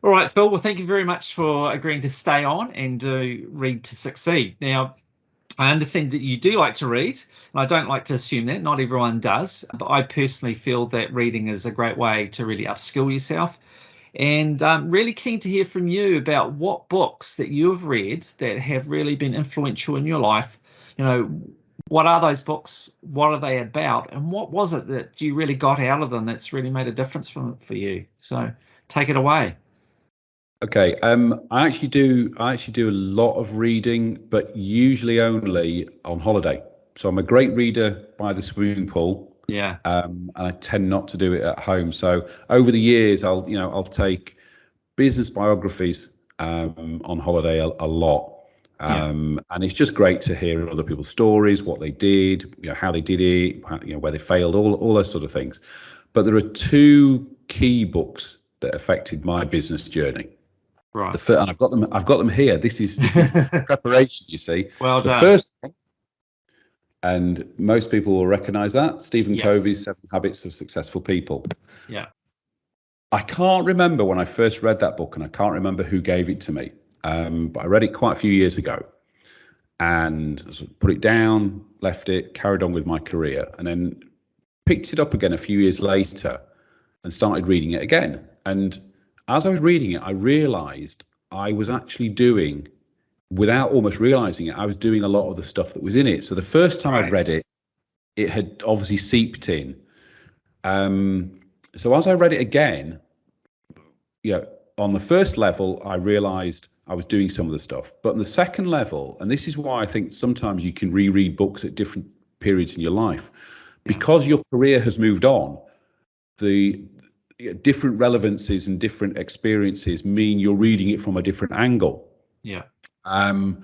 All right, Phil. Well, thank you very much for agreeing to stay on and do Read to Succeed. Now, I understand that you do like to read, and I don't like to assume that. Not everyone does, but I personally feel that reading is a great way to really upskill yourself. And I'm really keen to hear from you about what books that you have read that have really been influential in your life. You know, what are those books? What are they about? And what was it that you really got out of them that's really made a difference for you? So take it away. Okay, I actually do a lot of reading, but usually only on holiday. So I'm a great reader by the swimming pool, Yeah. and I tend not to do it at home. So over the years, I'll take business biographies on holiday a lot, and it's just great to hear other people's stories, what they did, how they did it, where they failed, all those sort of things. But there are two key books that affected my business journey. Right. And I've got them here. This is preparation, you see. Well done. The first one, and most people will recognize that, Stephen Covey's 7 Habits of Successful People. Yeah. I can't remember when I first read that book, and I can't remember who gave it to me. But I read it quite a few years ago, and put it down, left it, carried on with my career, and then picked it up again a few years later and started reading it again. And as I was reading it, I realized I was actually doing, without almost realizing it, I was doing a lot of the stuff that was in it. So the first time I'd read it, it had obviously seeped in. So as I read it again, on the first level, I realized I was doing some of the stuff. But on the second level, and this is why I think sometimes you can reread books at different periods in your life, because your career has moved on, the different relevances and different experiences mean you're reading it from a different angle. Yeah. And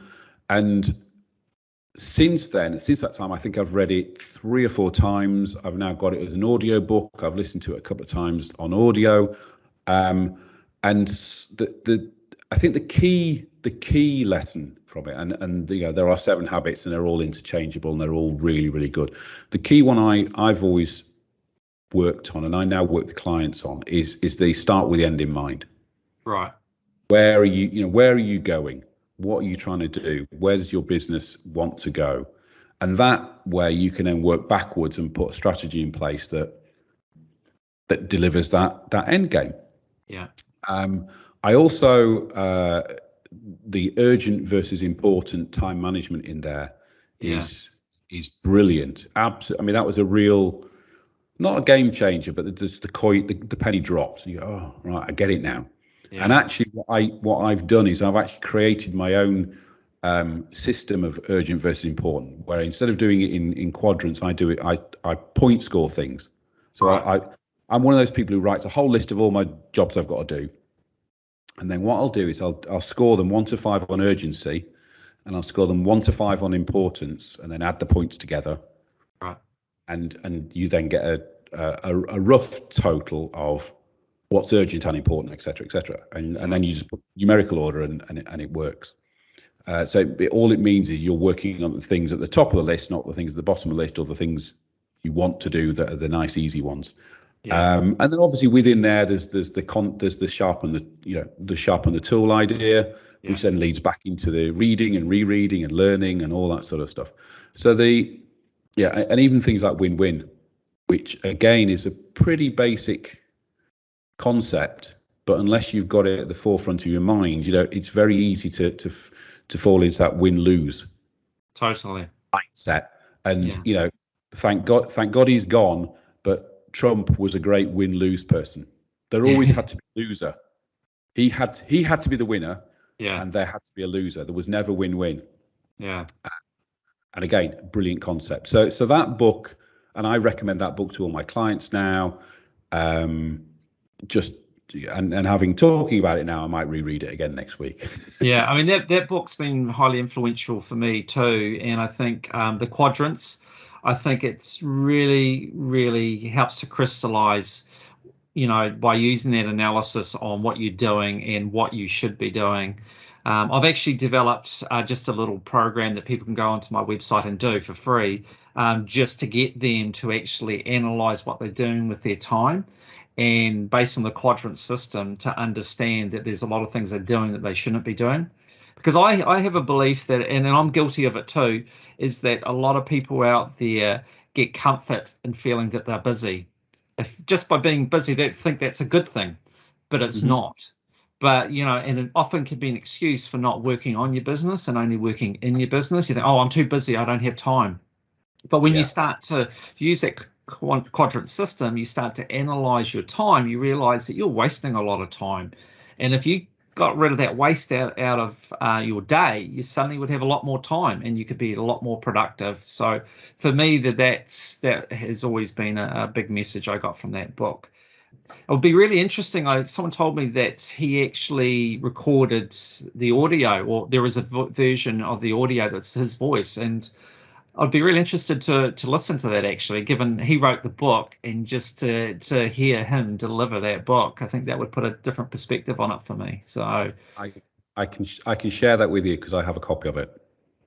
since that time, I think I've read it 3 or 4 times. I've now got it as an audio book. I've listened to it a couple of times on audio. And I think the key lesson from it, and there are 7 habits, and they're all interchangeable, and they're all really, really good. The key one I've always worked on, and I now work with clients on, is they start with the end in mind. Right. Where are you going? What are you trying to do? Where does your business want to go? And that way you can then work backwards and put a strategy in place that delivers that end game. Yeah. I also the urgent versus important time management in there is brilliant. Absolutely. I mean, that was a real, not a game changer, but the penny drops. You go, oh, right, I get it now. Yeah. And actually, what I've done is I've actually created my own system of urgent versus important, where instead of doing it in quadrants, I point score things. So right. I'm one of those people who writes a whole list of all my jobs I've got to do, and then what I'll do is I'll score them 1 to 5 on urgency, and I'll score them 1 to 5 on importance, and then add the points together. Right. And you then get a rough total of what's urgent and important, et cetera, and then you just put numerical order and it works. So all it means is you're working on the things at the top of the list, not the things at the bottom of the list, or the things you want to do that are the nice, easy ones. Yeah. And then obviously within there, there's the sharpen the tool idea, which then leads back into the reading and rereading and learning and all that sort of stuff. So and even things like win-win, which again is a pretty basic concept, but unless you've got it at the forefront of your mind, it's very easy to fall into that win-lose totally mindset. And thank God he's gone, but Trump was a great win-lose person. There always had to be a loser. He had to be the winner, and there had to be a loser. There was never win-win. Yeah. And again, brilliant concept. So that book, and I recommend that book to all my clients now. Having talking about it now, I might reread it again next week. Yeah, I mean that book's been highly influential for me too, and I think the quadrants, I think it's really, really helps to crystallize, by using that analysis on what you're doing and what you should be doing. I've actually developed just a little program that people can go onto my website and do for free, just to get them to actually analyze what they're doing with their time. and based on the quadrant system to understand that there's a lot of things they're doing that they shouldn't be doing. Because I have a belief that, and I'm guilty of it too, is that a lot of people out there get comfort in feeling that they're busy. If just by being busy, they think that's a good thing, but it's not. But, and it often can be an excuse for not working on your business and only working in your business. You think, oh, I'm too busy, I don't have time. But when you start to use that quadrant system, you start to analyze your time, you realize that you're wasting a lot of time. And if you got rid of that waste out of your day, you suddenly would have a lot more time and you could be a lot more productive. So for me, that has always been a big message I got from that book. It would be really interesting. Someone told me that he actually recorded the audio, or there is a version of the audio that's his voice, and I'd be really interested to listen to that, actually, given he wrote the book, and just to hear him deliver that book. I think that would put a different perspective on it for me. So I can share that with you because I have a copy of it.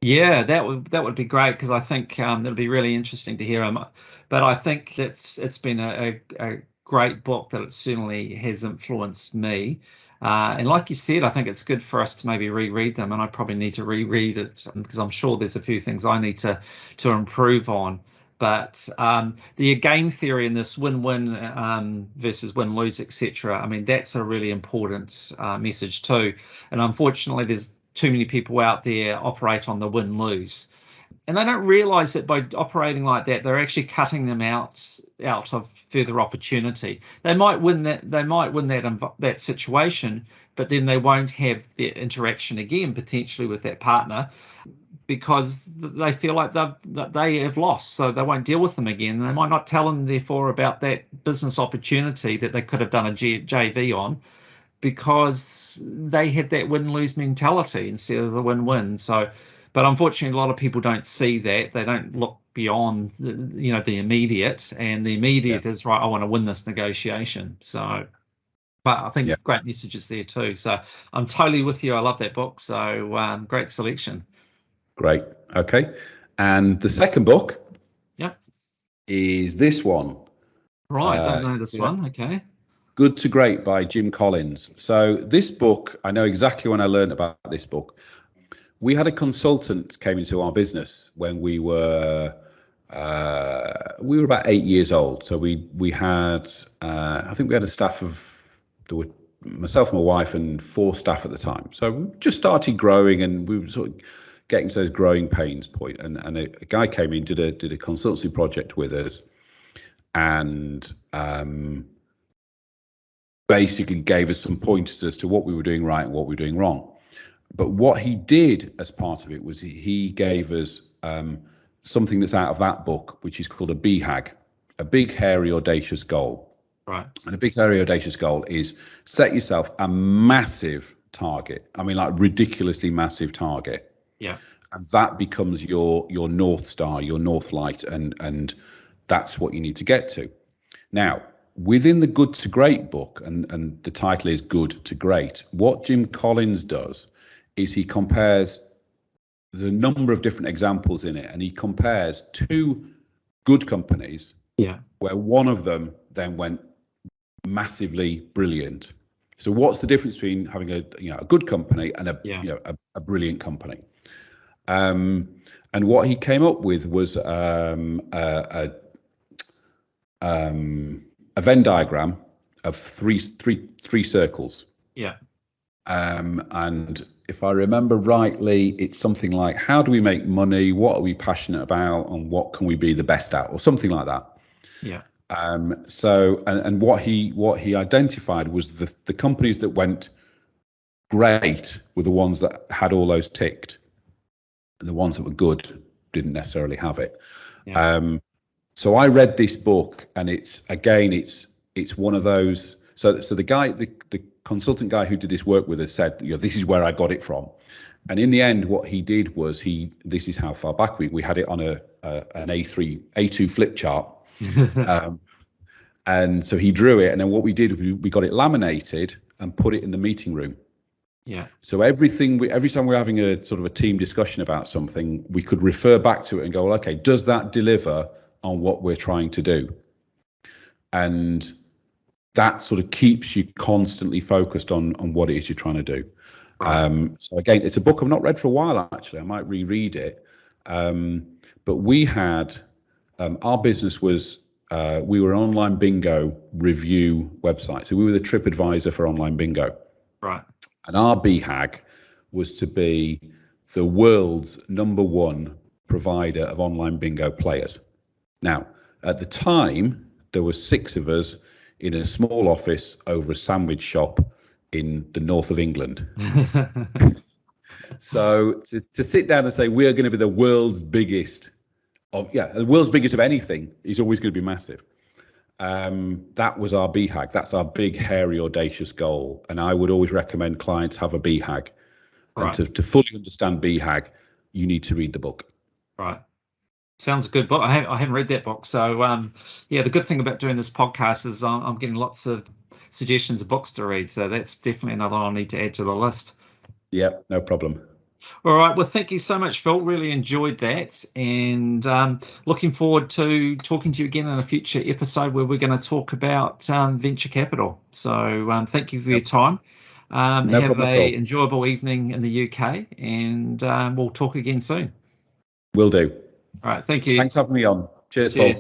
Yeah, that would be great, because I think it'll be really interesting to hear him. But I think it's been a great book, that it certainly has influenced me. And like you said, I think it's good for us to maybe reread them, and I probably need to reread it because I'm sure there's a few things I need to improve on. But the game theory in this win-win versus win-lose, etc. I mean, that's a really important message too. And unfortunately, there's too many people out there operate on the win-lose. And they don't realize that by operating like that, they're actually cutting them out of further opportunity. They might win that situation, but then they won't have the interaction again potentially with that partner, because they feel like they have lost, so they won't deal with them again. They might not tell them, therefore, about that business opportunity that they could have done a JV on, because they have that win-lose mentality instead of the win-win. So. But unfortunately, a lot of people don't see that. They don't look beyond the immediate, and the immediate is, right, I want to win this negotiation. So, but I think great messages there too. So I'm totally with you. I love that book. So great selection. Great. Okay. And the second book is this one. Right. Don't know this one. Okay. Good to Great by Jim Collins. So this book, I know exactly when I learned about this book. We had a consultant came into our business when we were about 8 years old. So we had I think we had a staff of, there were myself and my wife and 4 staff at the time. So we just started growing, and we were sort of getting to those growing pains point. And a guy came in, did a consultancy project with us, and basically gave us some pointers as to what we were doing right and what we were doing wrong. But what he did as part of it was he gave us something that's out of that book, which is called a BHAG, a big, hairy, audacious goal. Right. And a big, hairy, audacious goal is set yourself a massive target. I mean, like ridiculously massive target. Yeah. And that becomes your North Star, your North Light, and that's what you need to get to. Now, within the Good to Great book, and the title is Good to Great, what Jim Collins does is he compares the number of different examples in it, and he compares 2 good companies where one of them then went massively brilliant. So what's the difference between having a good company and a brilliant company? And what he came up with was a Venn diagram of three circles. Yeah. And if I remember rightly, it's something like, how do we make money? What are we passionate about? And what can we be the best at? Or something like that. Yeah. So what he identified was the companies that went great were the ones that had all those ticked. And the ones that were good didn't necessarily have it. Yeah. So I read this book, and it's one of those. So the consultant guy who did this work with us said, this is where I got it from. And in the end, what he did was this is how far back we had it on an A2 flip chart. And so he drew it. And then what we did, we got it laminated and put it in the meeting room. Yeah. So every time we're having a sort of a team discussion about something, we could refer back to it and go, well, okay, does that deliver on what we're trying to do? And that sort of keeps you constantly focused on what it is you're trying to do. Right. So again, it's a book I've not read for a while, actually. I might reread it. But we had, our business was, we were an online bingo review website. So we were the TripAdvisor for online bingo. Right. And our BHAG was to be the world's #1 provider of online bingo players. Now, at the time, there were 6 of us in a small office over a sandwich shop in the north of England. So to sit down and say we're going to be the world's biggest the world's biggest of anything is always going to be massive. That was our BHAG. That's our big, hairy, audacious goal. And I would always recommend clients have a BHAG. Right. And to fully understand BHAG, you need to read the book. Right. Sounds a good book. I haven't read that book. So, yeah, the good thing about doing this podcast is I'm getting lots of suggestions of books to read. So that's definitely another one I'll need to add to the list. Yep, no problem. All right. Well, thank you so much, Phil. Really enjoyed that. And looking forward to talking to you again in a future episode where we're going to talk about venture capital. So thank you for your time. No have problem at all. an enjoyable evening in the UK, and we'll talk again soon. Will do. All right. Thank you. Thanks for having me on. Cheers, Paul.